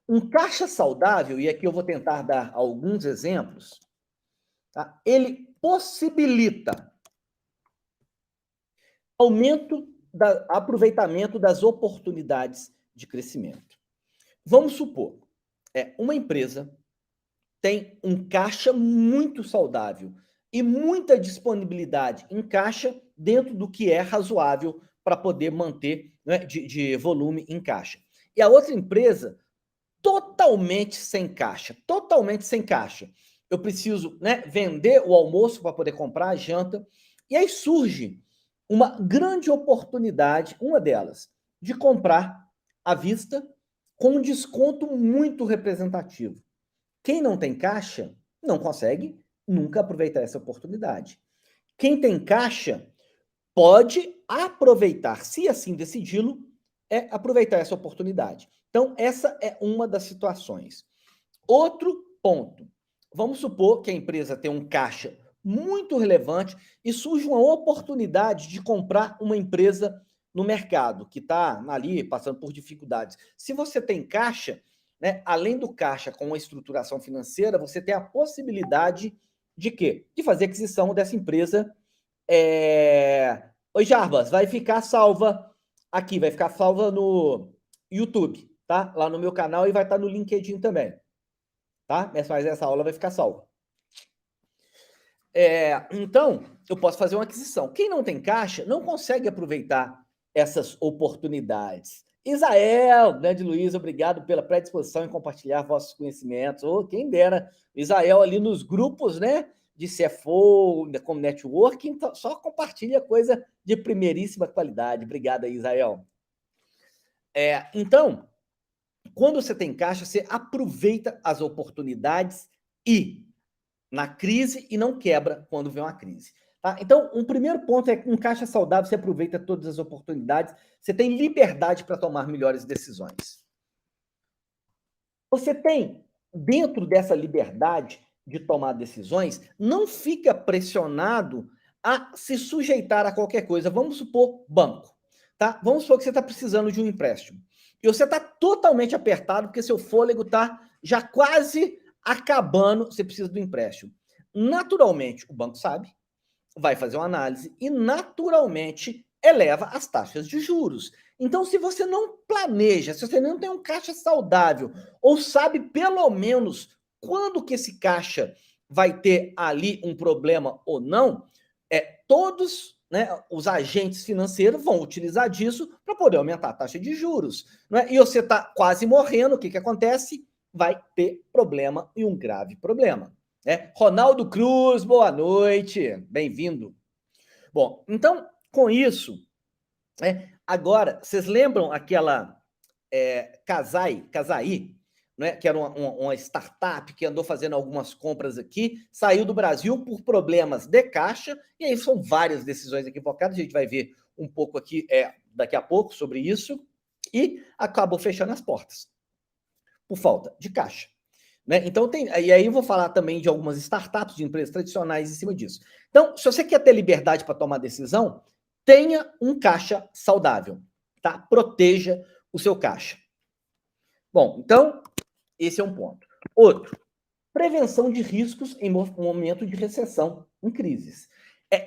Um caixa saudável, e aqui eu vou tentar dar alguns exemplos, tá? Ele possibilita aumento do aproveitamento das oportunidades de crescimento. Vamos supor, uma empresa tem um caixa muito saudável e muita disponibilidade em caixa dentro do que é razoável para poder manter, né, de volume em caixa. E a outra empresa totalmente sem caixa, totalmente sem caixa. Eu preciso, né, vender o almoço para poder comprar a janta. E aí surge uma grande oportunidade, uma delas, de comprar à vista com um desconto muito representativo. Quem não tem caixa não consegue nunca aproveitar essa oportunidade. Quem tem caixa pode aproveitar, se assim decidi-lo, aproveitar essa oportunidade. Então, essa é uma das situações. Outro ponto. Vamos supor que a empresa tem um caixa muito relevante e surge uma oportunidade de comprar uma empresa no mercado que está ali passando por dificuldades. Se você tem caixa, né, além do caixa com uma estruturação financeira, você tem a possibilidade de quê? De fazer aquisição dessa empresa. Oi, Jarbas, vai ficar salva aqui, vai ficar salva no YouTube, tá? Lá no meu canal e vai estar no LinkedIn também, tá? Mas essa aula vai ficar salva. Então, eu posso fazer uma aquisição. Quem não tem caixa não consegue aproveitar essas oportunidades. Isael, grande Luiz, obrigado pela predisposição em compartilhar vossos conhecimentos. Oh, quem dera, Isael ali nos grupos, né, de CFO, como networking, só compartilha coisa de primeiríssima qualidade. Obrigado aí, Isael. Então, quando você tem caixa, você aproveita as oportunidades na crise e não quebra quando vem uma crise. Tá? Então, um primeiro ponto é que um caixa saudável, você aproveita todas as oportunidades, você tem liberdade para tomar melhores decisões. Você tem, dentro dessa liberdade de tomar decisões, não fica pressionado a se sujeitar a qualquer coisa. Vamos supor, banco. Tá? Vamos supor que você está precisando de um empréstimo. E você está totalmente apertado, porque seu fôlego está já quase acabando, você precisa do empréstimo. Naturalmente, o banco sabe, vai fazer uma análise e, naturalmente, eleva as taxas de juros. Então, se você não planeja, se você não tem um caixa saudável, ou sabe pelo menos quando que esse caixa vai ter ali um problema ou não, todos, né, os agentes financeiros vão utilizar disso para poder aumentar a taxa de juros. Né? E você está quase morrendo, o que, que acontece? Vai ter problema e um grave problema. Ronaldo Cruz, boa noite, bem-vindo. Bom, então, com isso, agora, vocês lembram aquela Casai, né, que era uma startup que andou fazendo algumas compras aqui, saiu do Brasil por problemas de caixa, e aí são várias decisões equivocadas, a gente vai ver um pouco aqui daqui a pouco sobre isso, e acabou fechando as portas, por falta de caixa. Né? Então, e aí eu vou falar também de algumas startups, de empresas tradicionais em cima disso. Então, se você quer ter liberdade para tomar decisão, tenha um caixa saudável, tá? Proteja o seu caixa. Bom, então, esse é um ponto. Outro, prevenção de riscos em momento de recessão, em crises.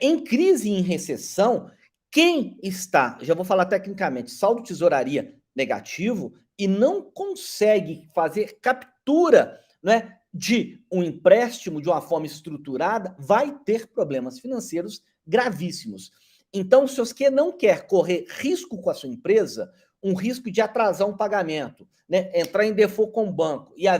Em crise e em recessão, quem está, já vou falar tecnicamente, saldo tesouraria negativo e não consegue fazer captura, né, de um empréstimo de uma forma estruturada, vai ter problemas financeiros gravíssimos. Então, se você não quer correr risco com a sua empresa, um risco de atrasar um pagamento, né, entrar em default com o banco e a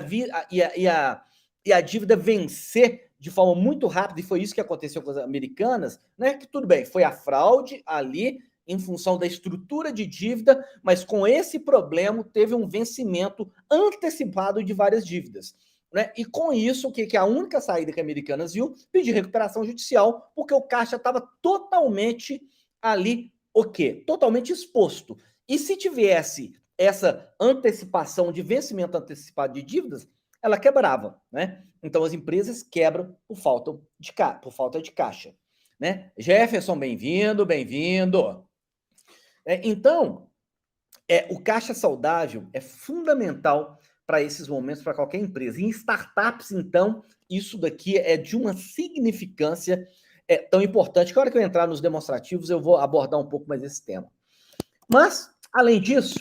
dívida vencer de forma muito rápida, e foi isso que aconteceu com as americanas, né? Que tudo bem, foi a fraude ali em função da estrutura de dívida, mas com esse problema teve um vencimento antecipado de várias dívidas. Né? E com isso, o que a única saída que a Americanas viu? Pedir recuperação judicial, porque o caixa estava totalmente ali, o quê? Totalmente exposto. E se tivesse essa antecipação de vencimento antecipado de dívidas, ela quebrava, né? Então as empresas quebram por falta de caixa, né? Jefferson, bem-vindo, bem-vindo. Então, o caixa saudável é fundamental para esses momentos, para qualquer empresa. Em startups, então, isso daqui é de uma significância tão importante que a hora que eu entrar nos demonstrativos eu vou abordar um pouco mais esse tema. Mas, além disso,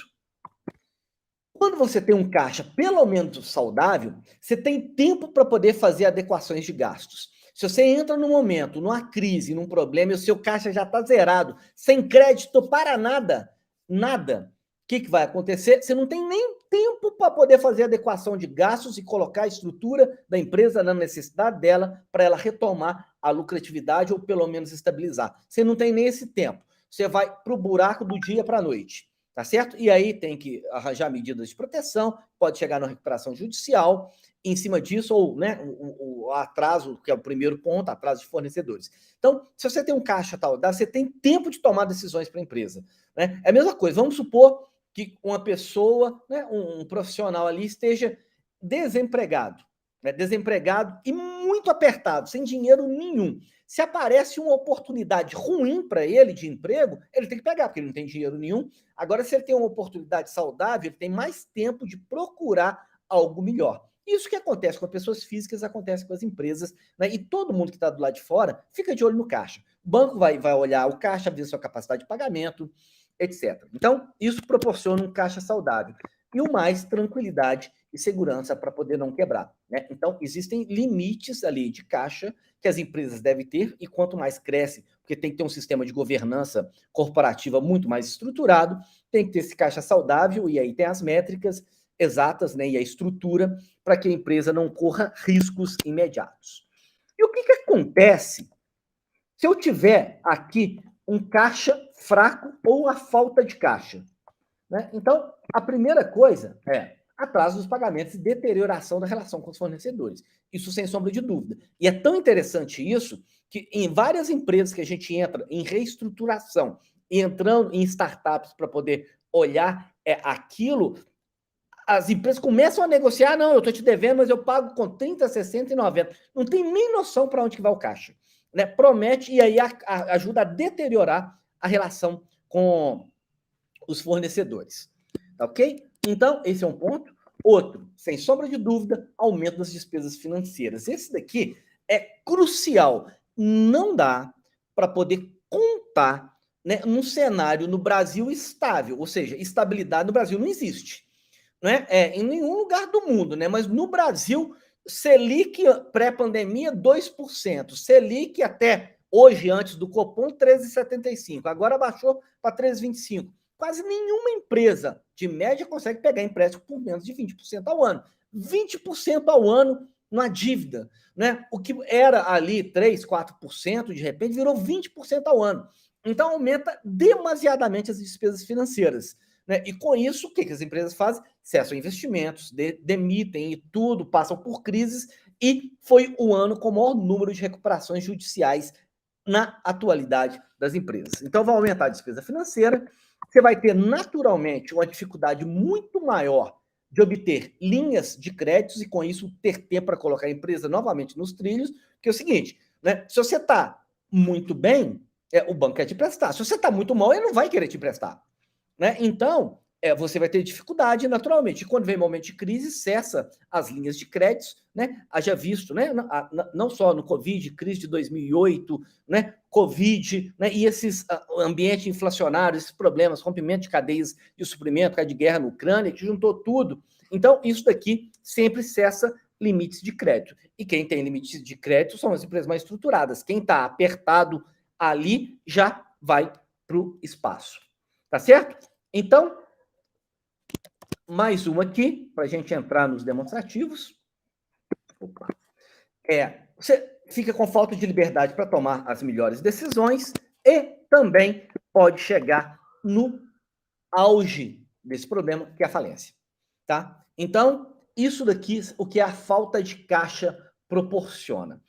quando você tem um caixa pelo menos saudável, você tem tempo para poder fazer adequações de gastos. Se você entra num momento, numa crise, num problema, e o seu caixa já está zerado, sem crédito para nada, nada, o que vai acontecer? Você não tem nem tempo para poder fazer adequação de gastos e colocar a estrutura da empresa na necessidade dela para ela retomar a lucratividade ou pelo menos estabilizar. Você não tem nem esse tempo. Você vai para o buraco do dia para a noite. Tá certo? E aí tem que arranjar medidas de proteção, pode chegar na recuperação judicial, em cima disso, ou né, o atraso, que é o primeiro ponto, atraso de fornecedores. Então, se você tem um caixa tal, você tem tempo de tomar decisões para a empresa. Né? É a mesma coisa, vamos supor que uma pessoa, né, um profissional ali esteja desempregado, né, desempregado e muito apertado, sem dinheiro nenhum. Se aparece uma oportunidade ruim para ele de emprego, ele tem que pegar, porque ele não tem dinheiro nenhum. Agora, se ele tem uma oportunidade saudável, ele tem mais tempo de procurar algo melhor. Isso que acontece com pessoas físicas, acontece com as empresas, né? E todo mundo que está do lado de fora fica de olho no caixa. O banco vai olhar o caixa, ver sua capacidade de pagamento, etc. Então, isso proporciona um caixa saudável. E o mais, tranquilidade e segurança para poder não quebrar. Né? Então, existem limites ali de caixa que as empresas devem ter, e quanto mais cresce, porque tem que ter um sistema de governança corporativa muito mais estruturado, tem que ter esse caixa saudável, e aí tem as métricas exatas, né, e a estrutura para que a empresa não corra riscos imediatos. E o que acontece se eu tiver aqui um caixa fraco ou a falta de caixa? Né? Então, a primeira coisa é atraso dos pagamentos e deterioração da relação com os fornecedores. Isso sem sombra de dúvida. E é tão interessante isso que em várias empresas que a gente entra em reestruturação, entrando em startups para poder olhar aquilo, as empresas começam a negociar, não, eu estou te devendo, mas eu pago com 30, 60 e 90. Não tem nem noção para onde que vai o caixa. Né? Promete e aí ajuda a deteriorar a relação com os fornecedores. Tá ok? Então, esse é um ponto. Outro, sem sombra de dúvida, aumento das despesas financeiras. Esse daqui é crucial. Não dá para poder contar, né, num cenário no Brasil estável, ou seja, estabilidade no Brasil não existe. Né? Em nenhum lugar do mundo, né? Mas no Brasil, Selic pré-pandemia 2%, Selic até hoje, antes do Copom, 13,75%, agora baixou para 13,25%. Quase nenhuma empresa de média consegue pegar empréstimo por menos de 20% ao ano. 20% ao ano na dívida. Né? O que era ali 3%, 4%, de repente virou 20% ao ano. Então aumenta demasiadamente as despesas financeiras. Né? E com isso, o que as empresas fazem? Cessam investimentos, demitem e tudo, passam por crises, e foi o ano com o maior número de recuperações judiciais na atualidade das empresas. Então, vai aumentar a despesa financeira, você vai ter naturalmente uma dificuldade muito maior de obter linhas de créditos e, com isso, ter tempo para colocar a empresa novamente nos trilhos, porque é o seguinte, né? Se você está muito bem, o banco quer te prestar. Se você está muito mal, ele não vai querer te prestar. Né? Então, você vai ter dificuldade naturalmente. E quando vem momento de crise, cessa as linhas de créditos, né? Haja visto, né? Não só no Covid, crise de 2008, né? Covid, né? E esses ambiente inflacionário, esses problemas, rompimento de cadeias de suprimento, caso de guerra na Ucrânia, que juntou tudo. Então, isso daqui sempre cessa limites de crédito. E quem tem limites de crédito são as empresas mais estruturadas. Quem está apertado ali já vai para o espaço. Tá certo? Então, mais uma aqui, para a gente entrar nos demonstrativos. Opa. Você fica com falta de liberdade para tomar as melhores decisões e também pode chegar no auge desse problema, que é a falência. Tá? Então, isso daqui, o que a falta de caixa proporciona.